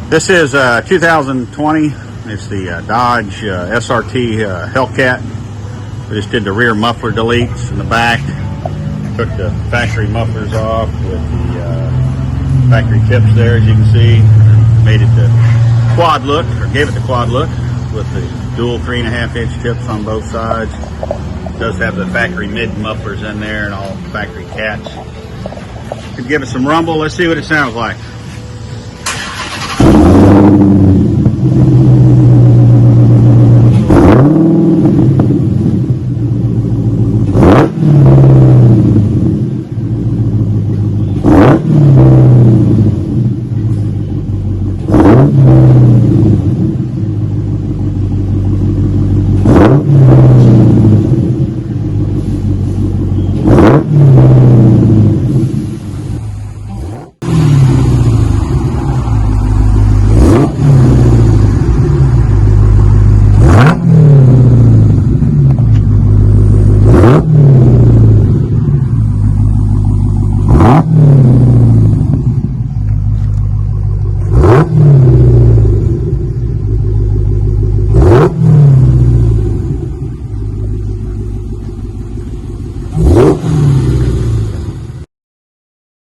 This is 2020. It's the Dodge SRT Hellcat. We just did the rear muffler deletes in the back. Took the factory mufflers off with the factory tips there, as you can see. Made it the quad look, or gave it the quad look, with the dual 3.5-inch tips on both sides. It does have the factory mid mufflers in there and all factory cats. Could give it some rumble. Let's see what it sounds like.